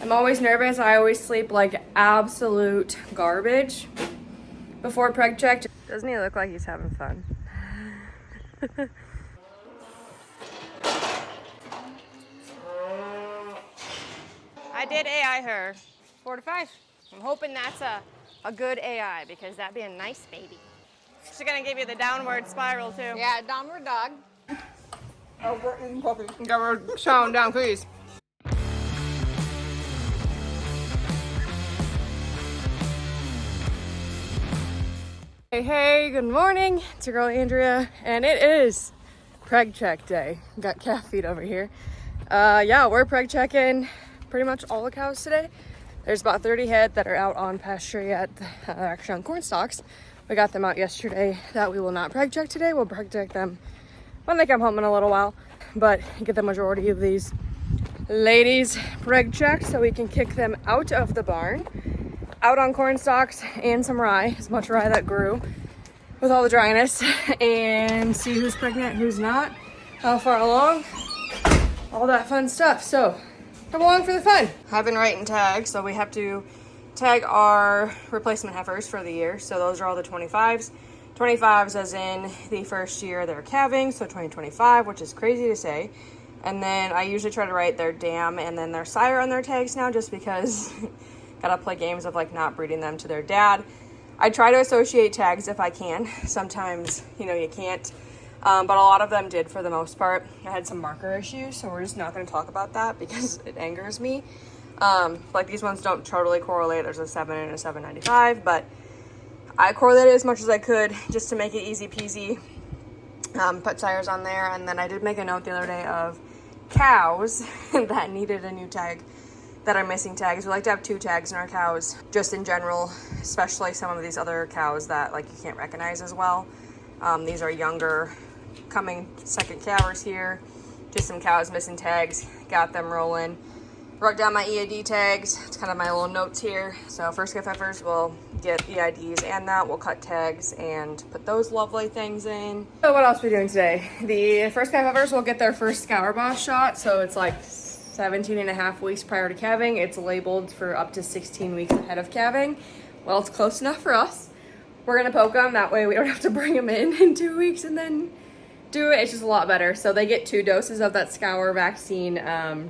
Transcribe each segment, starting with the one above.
I'm always nervous. I always sleep like absolute garbage before preg check. Doesn't he look like he's having fun? I did AI her 4 to 5. I'm hoping that's a good AI because that'd be a nice baby. She's gonna give you the downward spiral too. Yeah, downward dog. Oh, we're eating puppy. Yeah, we're chowing down, please. Hey, good morning. It's your girl Andrea, and it is preg check day. Got calf feed over here. Yeah, we're preg checking pretty much all the cows today. There's about 30 head that are out on pasture yet, actually on cornstalks. We got them out yesterday that we will not preg check today. We'll preg check them when they come home in a little while, but get the majority of these ladies preg checked so we can kick them out of the barn, out on cornstalks and some rye, as much rye that grew with all the dryness, and see who's pregnant, who's not, how far along, all that fun stuff. So come along for the fun. I've been writing tags, so we have to tag our replacement heifers for the year. So those are all the 25s. 25s as in the first year they're calving, so 2025, which is crazy to say. And then I usually try to write their dam and then their sire on their tags now, just because gotta play games of like not breeding them to their dad. I try to associate tags if I can. Sometimes, you know, you can't. But a lot of them did for the most part. I had some marker issues, so we're just not going to talk about that because it angers me. Like these ones don't totally correlate. There's a 7 and a 795, but I correlated as much as I could just to make it easy peasy. Put sires on there, and then I did make a note the other day of cows that needed a new tag, that are missing tags. We like to have 2 tags in our cows, just in general, especially some of these other cows that like you can't recognize as well. These are younger, coming second calvers here. Just some cows missing tags, got them rolling. Wrote down my EID tags. It's kind of my little notes here. So first calf heifers will get EIDs and that. We'll cut tags and put those lovely things in. So what else are we doing today? The first calf heifers will get their first scour boss shot. So it's like 17 and a half weeks prior to calving. It's labeled for up to 16 weeks ahead of calving. Well, it's close enough for us. We're gonna poke them, that way we don't have to bring them in 2 weeks and then do it. It's just a lot better. So they get 2 doses of that scour vaccine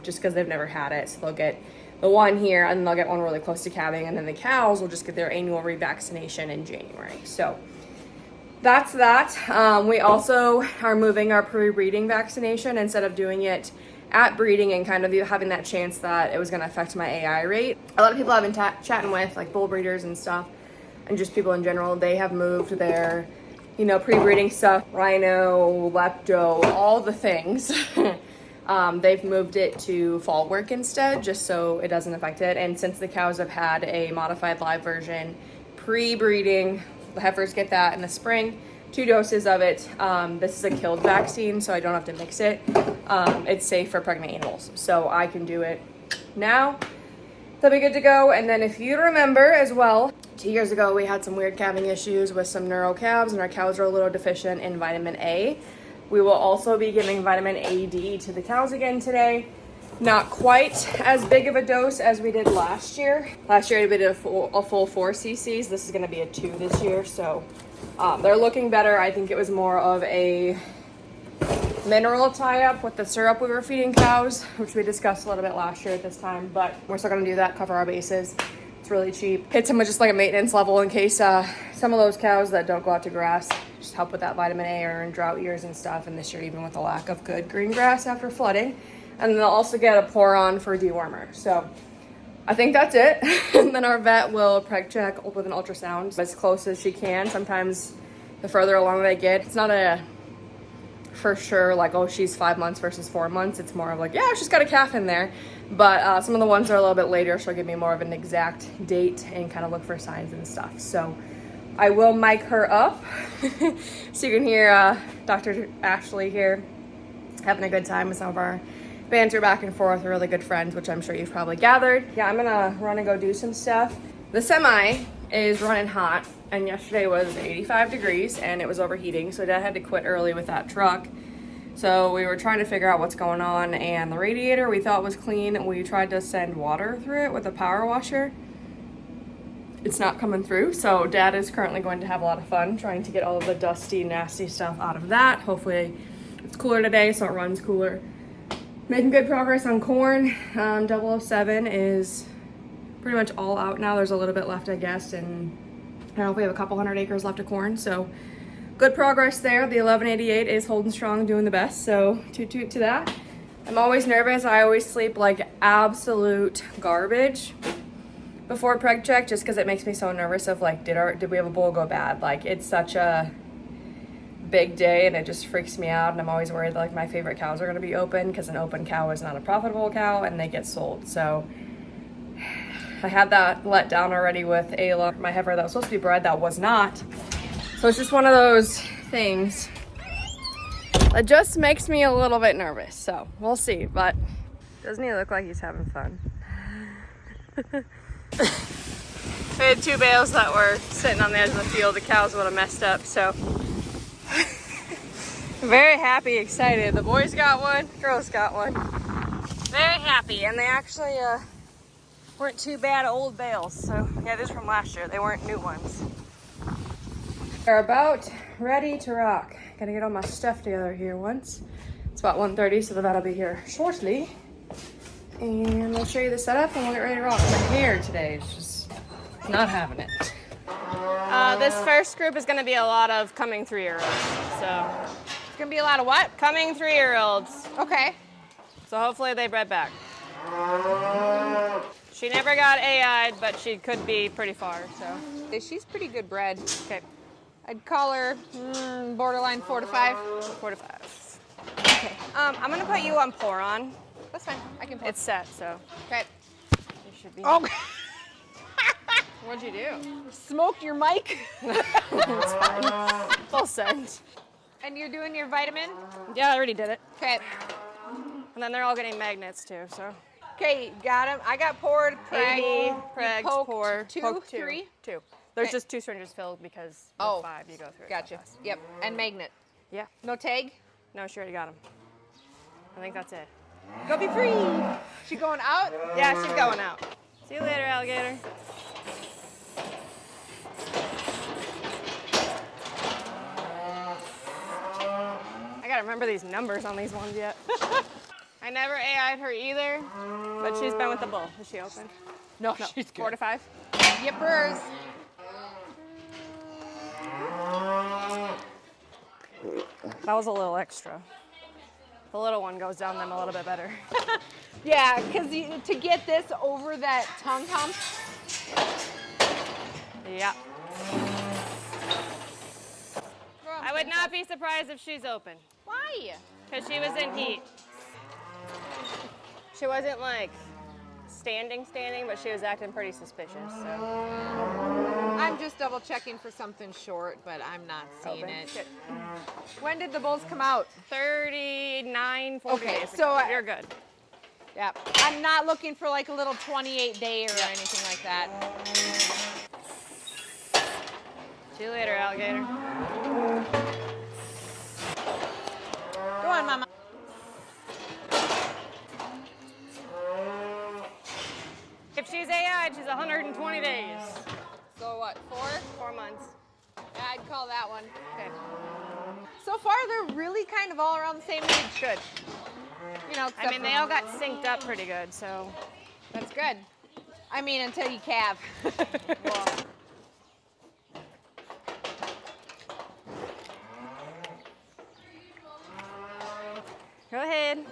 just because they've never had it. So they'll get the one here and then they'll get one really close to calving, and then the cows will just get their annual revaccination in January. So that's that. We also are moving our pre-breeding vaccination instead of doing it at breeding and kind of having that chance that it was going to affect my AI rate. A lot of people I've been chatting with, like bull breeders and stuff, and just people in general, they have moved their, you know, pre-breeding stuff, rhino, lepto, all the things. They've moved it to fall work instead, just so it doesn't affect it. And since the cows have had a modified live version pre-breeding, the heifers get that in the spring. 2 doses of it. This is a killed vaccine, so I don't have to mix it. It's safe for pregnant animals, so I can do it now. They'll be good to go. And then if you remember as well, 2 years ago we had some weird calving issues with some neuro calves, and our cows are a little deficient in vitamin A. We will also be giving vitamin AD to the cows again today. Not quite as big of a dose as we did last year. Last year we did a full 4 cc's. This is going to be a 2 this year, so they're looking better. I think it was more of a mineral tie-up with the syrup we were feeding cows, which we discussed a little bit last year at this time, but we're still going to do that, cover our bases. It's really cheap. Hits them with just like a maintenance level in case some of those cows that don't go out to grass just help with that vitamin A or in drought years and stuff, and this year even with the lack of good green grass after flooding. And then they'll also get a pour on for dewormer. So I think that's it. And then our vet will preg check with an ultrasound as close as she can. Sometimes the further along they get, it's not a for sure like, oh, she's 5 months versus 4 months. It's more of like, yeah, she's got a calf in there. But some of the ones that are a little bit later, she'll give me more of an exact date and kind of look for signs and stuff. So I will mic her up so you can hear Dr. Ashley here having a good time with some of our banter back and forth. We're really good friends, which I'm sure you've probably gathered. Yeah, I'm gonna run and go do some stuff. The semi is running hot, and yesterday was 85 degrees and it was overheating, so Dad had to quit early with that truck. So we were trying to figure out what's going on, and the radiator we thought was clean. We tried to send water through it with a power washer. It's not coming through, so Dad is currently going to have a lot of fun trying to get all of the dusty, nasty stuff out of that. Hopefully it's cooler today, so it runs cooler. Making good progress on corn. 007 is pretty much all out now. There's a little bit left, I guess, and I don't know if we have a couple hundred acres left of corn, so good progress there. The 1188 is holding strong, doing the best, so toot toot to that. I'm always nervous. I always sleep like absolute garbage before preg check, just because it makes me so nervous of like, did we have a bull go bad? Like, it's such a big day and it just freaks me out, and I'm always worried that like my favorite cows are going to be open, because an open cow is not a profitable cow and they get sold. So I had that let down already with Ayla, my heifer that was supposed to be bred that was not. So it's just one of those things that just makes me a little bit nervous. So we'll see, but doesn't he look like he's having fun? We had 2 bales that were sitting on the edge of the field. The cows would have messed up, so very happy, excited. The boys got one, girls got one. Very happy, and they actually weren't too bad old bales. So yeah, this is from last year. They weren't new ones. We're about ready to rock. Gotta get all my stuff together here once. It's about 1:30, so the vet will be here shortly. And I'll show you the setup and we'll get ready to rock. My hair today is just not having it. This first group is gonna be a lot of coming 3-year-olds. So It's gonna be a lot of what? coming 3-year-olds. Okay. So hopefully they bred back. She never got AI'd, but she could be pretty far, so. She's pretty good bred. Okay, I'd call her borderline 4 to 5. 4 to 5. Okay. I'm gonna put you on pour on. That's fine. I can put. It's set, so Okay. you should be. Oh, What'd you do? smoked your mic. It's fine. Full send. And you're doing your vitamin? Yeah, I already did it. Okay. And then they're all getting magnets too, so. Okay, got him. I got poured. AB, Preg, poked pour. 2, poke 3. 2. There's Okay. just 2 syringes filled because Oh, with 5 you go through it. Gotcha. so fast. Yep. And magnet. Yeah. No tag. No, she already got them. I think that's it. Go be free. She going out? Yeah, she's going out. See you later, alligator. I gotta remember these numbers on these ones yet. I never AI'd her either, but she's been with the bull. Is she open? No, No, she's 4 to 5. Yippers. That was a little extra. The little one goes down them a little bit better. Yeah, because to get this over that tongue hump. Yeah. I would not be surprised if she's open, Why? because she was in heat. She wasn't like standing, but she was acting pretty suspicious. So. I'm just double checking for something short, but I'm not seeing Open. it. Good. When did the bulls come out? 39, 40 Okay, days. so you're good. Yep. I'm not looking for like a little 28-day or anything like that. See you later, alligator. Go on, Mama. If she's AI'd, she's 120 days. So what, 4? 4 months. Yeah, I'd call that one. Okay. So far, they're really kind of all around the same age. Good. You know, I mean, they all got synced up pretty good, so. That's good. I mean, until you calve. Well, go ahead.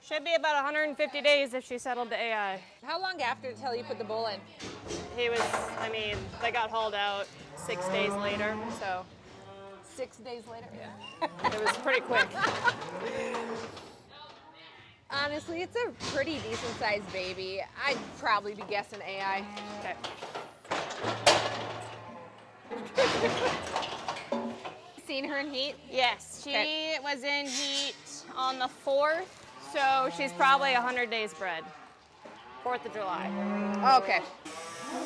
Should be about 150 days if she settled to AI. How long after until you put the bull in? He was, I mean, they got hauled out 6 days later, so 6 days later. it was pretty quick. Honestly, it's a pretty decent sized baby. I'd probably be guessing AI. Okay. Seen her in heat? Yes, she Okay. was in heat on the 4th, so she's probably 100 days bred. 4th of July. Okay.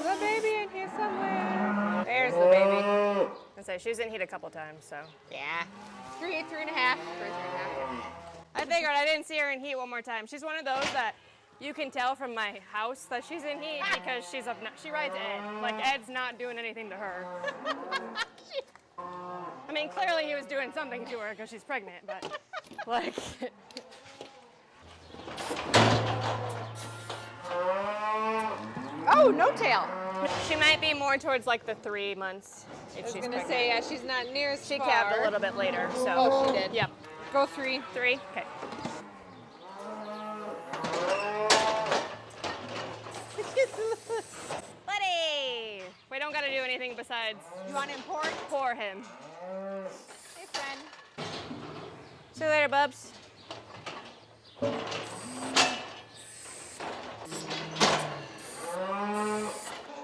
There's a baby in here somewhere. There's the baby. I say she was in heat a couple times, so. Yeah. 3, 3.5. 3.5. I figured I didn't see her in heat one more time. She's one of those that you can tell from my house that she's in heat because she rides Ed. Like, Ed's not doing anything to her. I mean, clearly he was doing something to her because she's pregnant, but like. Oh, no tail. She might be more towards like the 3 months if I was she's gonna pregnant. say, yeah, she's not near as She far. calved a little bit later, so. Oh, she did. Yep. Go 3. 3? Okay. Buddy! We don't gotta do anything besides You want to import? pour him. Hey, friend. See you later, bubs.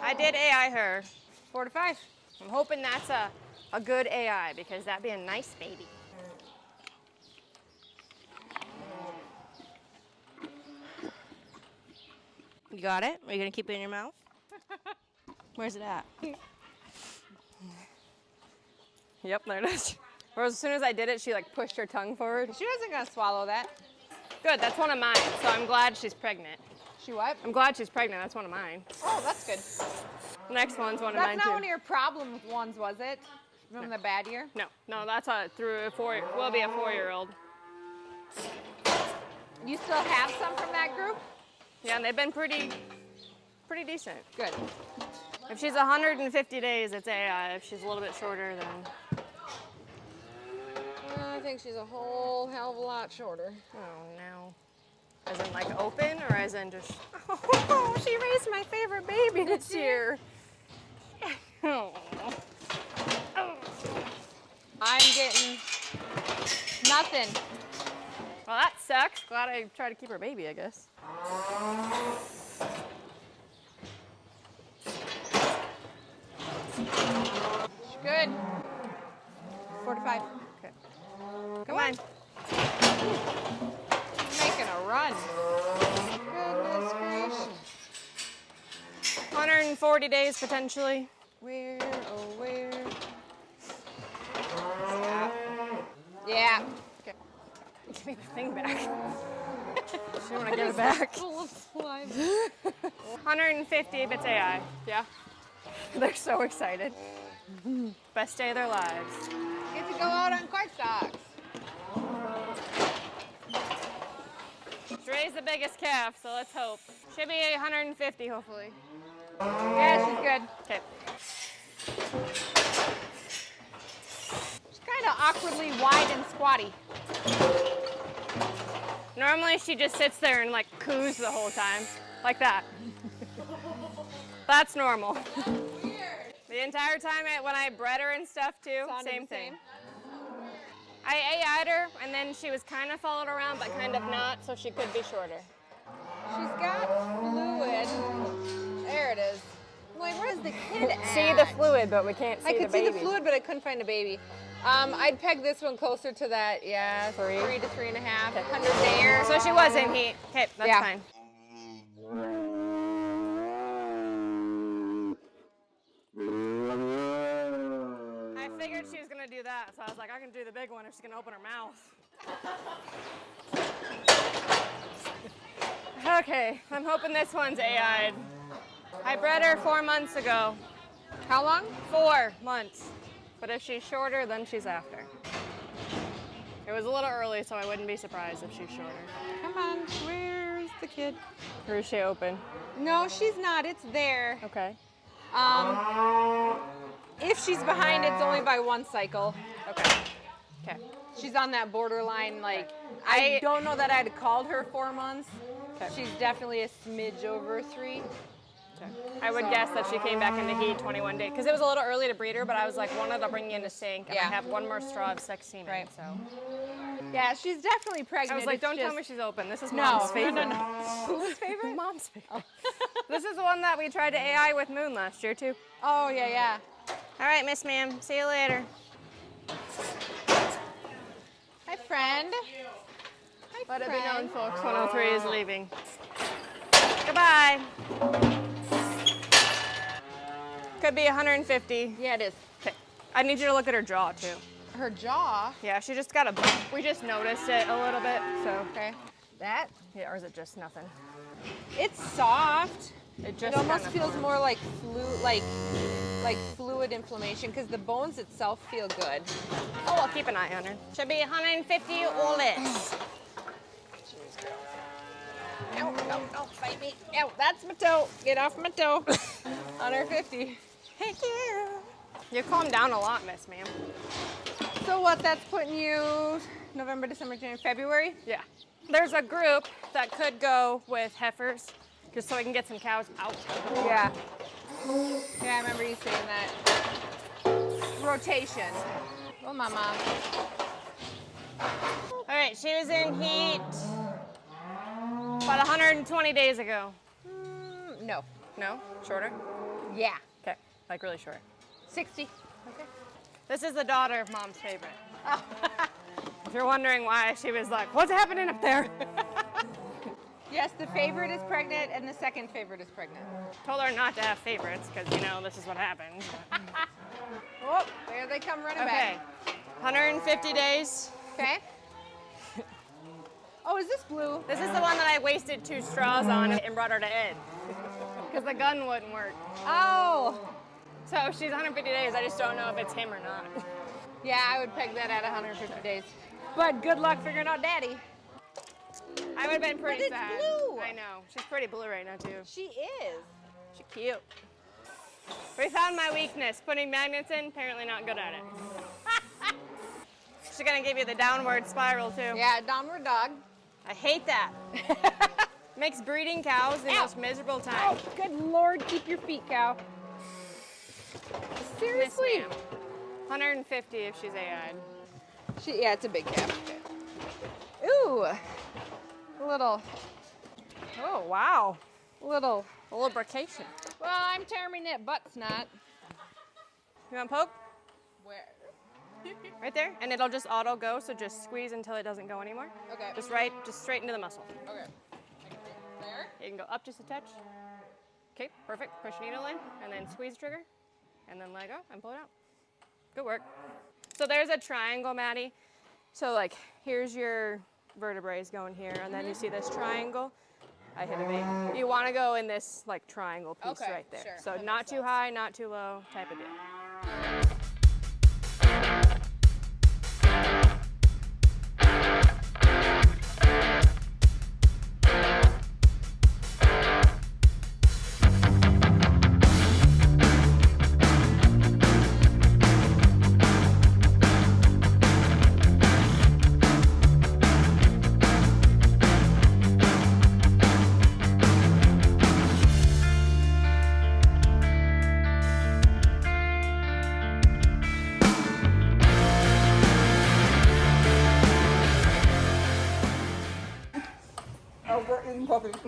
I did AI her. 4 to 5. I'm hoping that's a good AI because that'd be a nice baby. You got it? Are you gonna keep it in your mouth? Where's it at? Yep, there it is. Or as soon as I did it, she like pushed her tongue forward. She wasn't gonna swallow that. Good, that's one of mine, so I'm glad she's pregnant. She what? I'm glad she's pregnant, that's one of mine. Oh, that's good. Next one's one of That's mine not too. one of your problem ones, was it? From the bad year? No, that's through a 4, will be a 4-year-old. You still have some from that group? Yeah, and they've been pretty decent. Good. If she's 150 days, it's AI. If she's a little bit shorter, then. I think she's a whole hell of a lot shorter. Oh no. As in like open or as in just. Oh, she raised my favorite baby this year. Oh. I'm getting nothing. Well, that sucks. Glad I tried to keep her baby, I guess. Good. 4 to 5. Okay. Come on. Making a run. Goodness gracious. 140 days potentially. Where, oh where? Yeah. Okay. Give me the thing back. She want to give it back. Full of slime. 150 if it's AI. Yeah. They're so excited. Best day of their lives. Get to go out on cornstalks. She's raised the biggest calf, so let's hope. Should be 150 hopefully. Yeah, she's good. Okay. She's kind of awkwardly wide and squatty. Normally she just sits there and like coos the whole time. Like that. That's normal. The entire time when I bred her and stuff too, Sounded same the thing. same? I AI'd her and then she was kind of followed around but kind of not, so she could be shorter. She's got fluid. There it is. I'm like, where's the kid at? See the fluid, but we can't see I the could baby. see the fluid, but I couldn't find a baby. I'd peg this one closer to that, yeah, 3 to 3.5, 100 days. So she was in heat. Okay, that's Yeah. fine. I figured she was gonna do that, so I was like, I can do the big one if she's gonna open her mouth. Okay, I'm hoping this one's AI'd. I bred her 4 months ago. How long? 4 months. But if she's shorter, then she's after. It was a little early, so I wouldn't be surprised if she's shorter. Come on, where's the kid? Or is she open? No, she's not, it's there. Okay. If she's behind, it's only by 1 cycle. Okay. Okay. She's on that borderline, like, I don't know that I'd called her 4 months. Okay. She's definitely a smidge over 3. I would guess that she came back into heat 21 days. Because it was a little early to breed her, but I was like, one of them bring you into sync. And Yeah. I have one more straw of sex semen. Right. So Yeah, she's definitely pregnant. I was like, It's don't tell just- me she's open. This is No, Mom's no, favorite. no. Who's favorite? Mom's favorite. This is the one that we tried to AI with Moon last year, too. Oh, yeah, yeah. All right, Miss Ma'am. See you later. Hi, friend. Hi, Let it friend. be known, folks, 103 is leaving. Goodbye. Could be 150. Yeah, it is. Okay. I need you to look at her jaw too. Her jaw. Yeah, she just got a bump. We just noticed it a little bit, so. Okay. That. Yeah, or is it just nothing? It's soft. It almost feels more like fluid inflammation because the bones itself feel good. Oh, I'll keep an eye on her. Should be 150 or less. Ow, don't fight me. Ow, that's my toe. Get off my toe. 150. Thank you. You calmed down a lot, Miss Ma'am. So what, that's putting you November, December, January, February? Yeah. There's a group that could go with heifers, just so we can get some cows out. Yeah. Yeah, I remember you saying that. Rotation. Oh, my mom. All right, she was in heat about 120 days ago. No. No? Shorter? Yeah. Okay, like really short. 60. Okay. This is the daughter of Mom's favorite. Oh. If you're wondering why, she was like, what's happening up there? Yes, the favorite is pregnant and the second favorite is pregnant. Told her not to have favorites because, you know, this is what happens. Oh, there they come running Okay, back. 150 days. Okay. Oh, is this blue? This is the one that I wasted 2 straws on and brought her to Ed because the gun wouldn't work. Oh. So she's 150 days. I just don't know if it's him or not. Yeah, I would peg that at 150 days. But good luck figuring out daddy. I would have been pretty But it's sad. blue. I know. She's pretty blue right now, too. She is. She's cute. We found my weakness. Putting magnets in, apparently not good at it. She's going to give you the downward spiral, too. Yeah, downward dog. I hate that. Makes breeding cows the Ow. most miserable time. Oh, good Lord, keep your feet, cow. Seriously. Yes, ma'am. 150 if she's AI'd. Yeah, it's a big calf. Ooh, little. Oh, wow. Little. A lubrication. Well, I'm terming it butt snot. You want to poke? Where? Right there. And it'll just auto go, so just squeeze until it doesn't go anymore. Okay. Just straight into the muscle. Okay. There? You can go up just a touch. Okay, perfect. Push needle in, and then squeeze trigger, and then let go and pull it out. Good work. So there's a triangle, Maddie. So like, here's your vertebrae going here, and then you see this triangle. I hit a bait. You want to go in this like triangle piece right there. Sure. So That not makes too sense. high, not too low type of deal.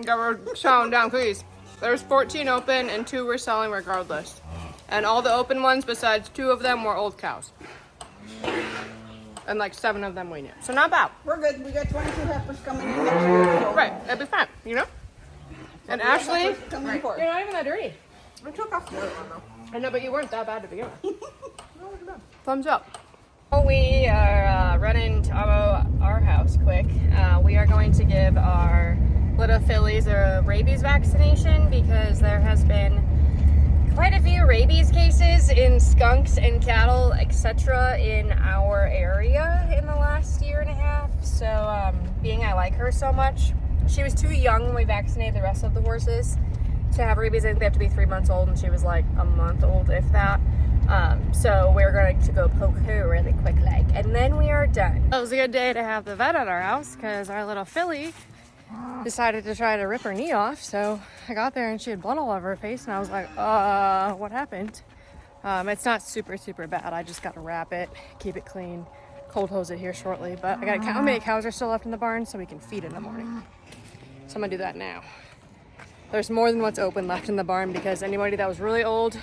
Yeah, we're chowing down cookies. There's 14 open and 2 we're selling regardless. And all the open ones besides 2 of them were old cows. And like 7 of them we knew. So not bad. We're good. We got 22 heifers coming in next year. So Right, it'll be fine, you know? And Ashley, heifers coming forth. you're not even that dirty. I took off the other one though. I know, but you weren't that bad to begin with. Thumbs up. We are running to our house quick. We are going to give our little fillies a rabies vaccination because there has been quite a few rabies cases in skunks and cattle, etc. in our area in the last year and a half. So being I like her so much, she was too young when we vaccinated the rest of the horses to have rabies. I think they have to be 3 months old, and she was like a month old, if that. So we're going to go poke her really quick like, and then we are done. It was a good day to have the vet at our house because our little filly decided to try to rip her knee off. So I got there and she had blood all over her face, and I was like, what happened? It's not super bad. I just got to wrap it, keep it clean, cold hose it here shortly, but I got to count how many cows are still left in the barn so we can feed in the morning. So I'm gonna do that now. There's more than what's open left in the barn because anybody that was really old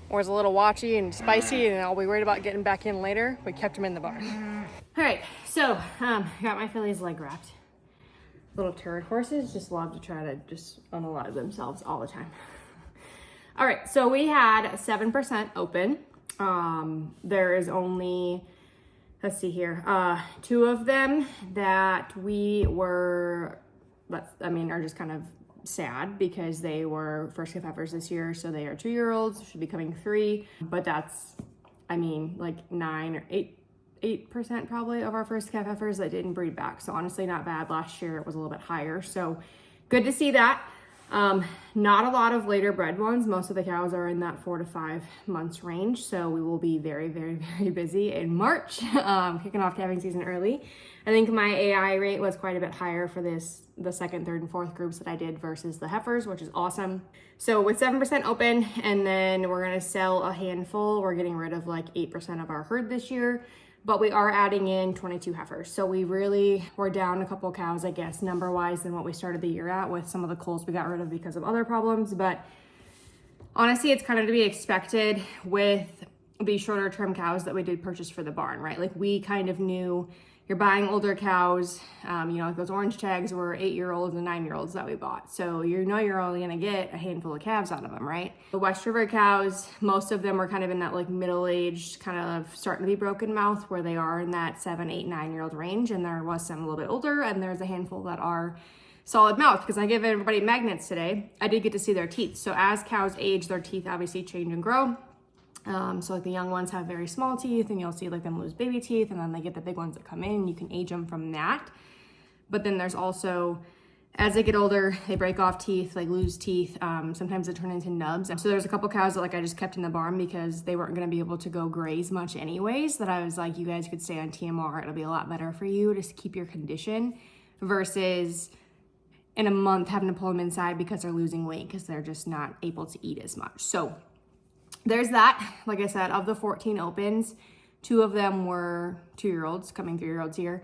or was a little watchy and spicy and I'll be worried about getting back in later, we kept them in the barn. All right, so got my fillies leg wrapped. Little turd horses just love to try to just unalive themselves all the time. All right, so we had 7% open. There is only, let's see here, 2 of them that we were, are just kind of sad because they were first calf heifers this year. So they are 2-year-olds, should be coming 3, but that's, like 9 or 8% probably of our first calf heifers that didn't breed back. So honestly, not bad. Last year it was a little bit higher. So good to see that. Not a lot of later bred ones. Most of the cows are in that 4 to 5 months range. So we will be very, very, very busy in March, kicking off calving season early. I think my AI rate was quite a bit higher for the second, third, and fourth groups that I did versus the heifers, which is awesome. So with 7% open, and then we're going to sell a handful. We're getting rid of like 8% of our herd this year, but we are adding in 22 heifers. So we're down a couple cows, I guess, number-wise than what we started the year at with some of the culls we got rid of because of other problems. But honestly, it's kind of to be expected with these shorter term cows that we did purchase for the barn, right? Like we kind of knew you're buying older cows, like those orange tags were 8-year-olds and 9-year-olds that we bought. So you're only gonna get a handful of calves out of them, right? The West River cows, most of them were kind of in that like middle-aged, kind of starting to be broken mouth where they are in that 7, 8, 9-year-old range. And there was some a little bit older, and there's a handful that are solid mouth because I give everybody magnets today. I did get to see their teeth. So as cows age, their teeth obviously change and grow. So like the young ones have very small teeth, and you'll see like them lose baby teeth, and then they get the big ones that come in. You can age them from that. But then there's also, as they get older, they break off teeth, like lose teeth. Sometimes they turn into nubs. So there's a couple cows that like I just kept in the barn because they weren't going to be able to go graze much anyways, that I was like, you guys could stay on TMR. It'll be a lot better for you to keep your condition versus in a month having to pull them inside because they're losing weight because they're just not able to eat as much. So there's that. Like I said, of the 14 opens, 2 of them were 2-year-olds, coming 3-year-olds here.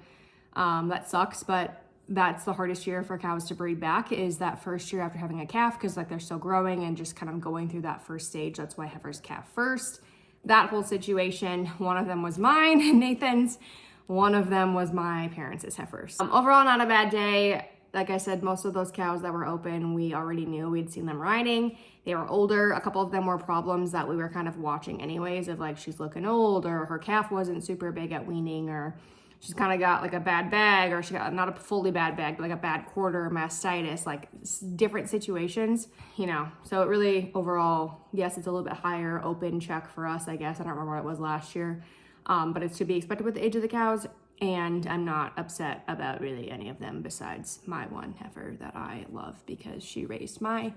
That sucks, but that's the hardest year for cows to breed back, is that first year after having a calf, because like they're still growing and just kind of going through that first stage. That's why heifers calf first. That whole situation, one of them was mine, Nathan's. One of them was my parents' heifers. Overall, not a bad day. Like I said, most of those cows that were open, we already knew. We'd seen them riding. They were older. A couple of them were problems that we were kind of watching anyways, of like she's looking old, or her calf wasn't super big at weaning, or she's kind of got like a bad bag, or she got not a fully bad bag, but like a bad quarter, mastitis, like different situations, So it really, overall, yes, it's a little bit higher open check for us, I guess. I don't remember what it was last year, but it's to be expected with the age of the cows. And I'm not upset about really any of them besides my one heifer that I love because she raised my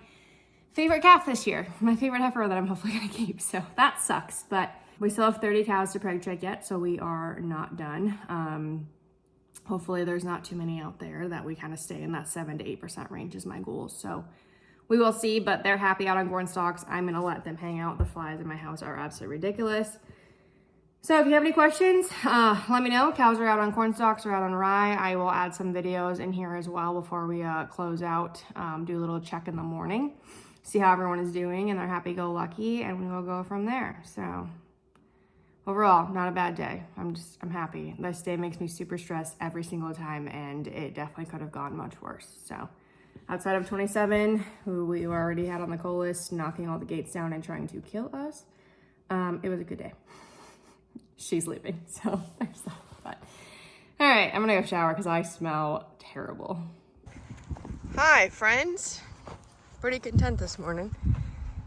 favorite calf this year, my favorite heifer that I'm hopefully gonna keep. So that sucks, but we still have 30 cows to preg check yet, so we are not done. Hopefully there's not too many out there, that we kind of stay in that 7 to 8% range is my goal. So we will see, but they're happy out on cornstalks. I'm gonna let them hang out. The flies in my house are absolutely ridiculous. So if you have any questions, let me know. Cows are out on cornstalks or out on rye. I will add some videos in here as well before we close out, do a little check in the morning, see how everyone is doing, and they're happy-go-lucky, and we will go from there. So overall, not a bad day. I'm happy. This day makes me super stressed every single time, and it definitely could have gone much worse. So outside of 27, who we already had on the coal list, knocking all the gates down and trying to kill us, it was a good day. She's leaving, so there's that. But all right, I'm gonna go shower because I smell terrible. Hi, friends. Pretty content this morning.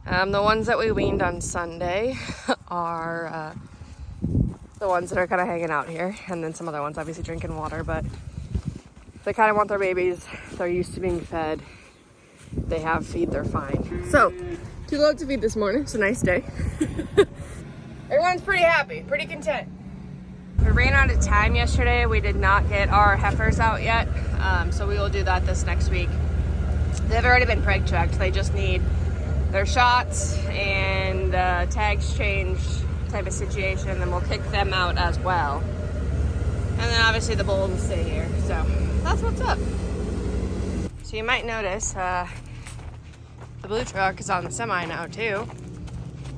The ones that we weaned on Sunday are the ones that are kind of hanging out here, and then some other ones obviously drinking water, but they kind of want their babies. They're used to being fed. They have feed, they're fine. So 2 loads of feed this morning. It's a nice day. Everyone's pretty happy, pretty content. We ran out of time yesterday. We did not get our heifers out yet, so we will do that this next week. They've already been preg checked. They just need their shots and tags changed type of situation, and then we'll kick them out as well. And then obviously the bulls will stay here. So that's what's up. So you might notice the blue truck is on the semi now too.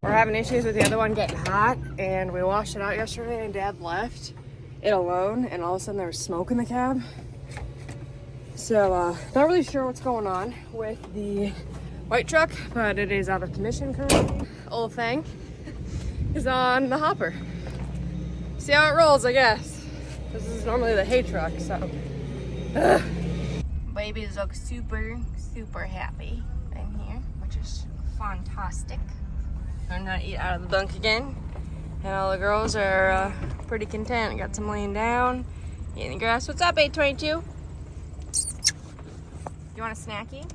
We're having issues with the other one getting hot, and we washed it out yesterday, and Dad left it alone, and all of a sudden there was smoke in the cab. So not really sure what's going on with the white truck, but it is out of commission currently. Old thing is on the hopper. See how it rolls, I guess. This is normally the hay truck, so. Ugh. Babies look super, super happy in here, which is fantastic. Learned how to eat out of the bunk again. And all the girls are pretty content. Got some laying down, eating the grass. What's up, 822? You want a snacky?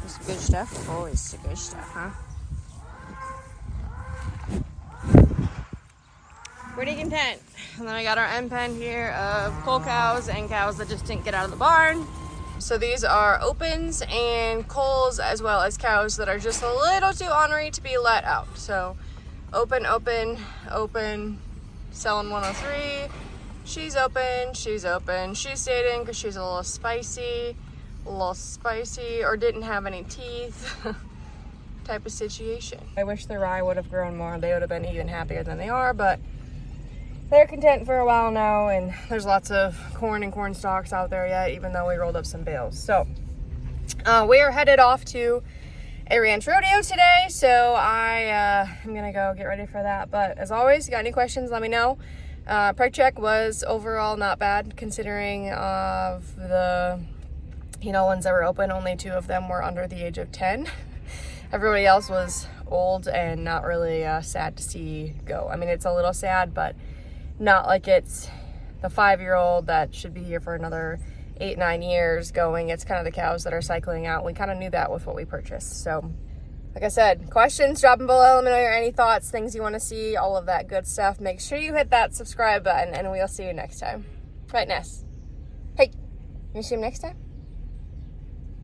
This is good stuff. Always good stuff, huh? Pretty content. And then we got our end pen here of cull cows and cows that just didn't get out of the barn. So these are opens and culls, as well as cows that are just a little too ornery to be let out. So open, open, open, selling 103. She's open, she's open. She stayed in because she's a little spicy, or didn't have any teeth type of situation. I wish the rye would have grown more. They would have been even happier than they are, but they're content for a while now, and there's lots of corn and corn stalks out there yet, even though we rolled up some bales. So we are headed off to a ranch rodeo today, so I am gonna go get ready for that. But as always, you got any questions, let me know. Preg check was overall not bad, considering of the ones that were open. Only 2 of them were under the age of 10. Everybody else was old and not really sad to see go. I mean, it's a little sad, but not like it's the 5-year-old that should be here for another 8-9 years going. It's kind of the cows that are cycling out. We kind of knew that with what we purchased. So like I said, questions, drop them below. Let me know any thoughts, things you want to see, all of that good stuff. Make sure you hit that subscribe button, and we'll see you next time. Right, Ness? Hey, you see him next time?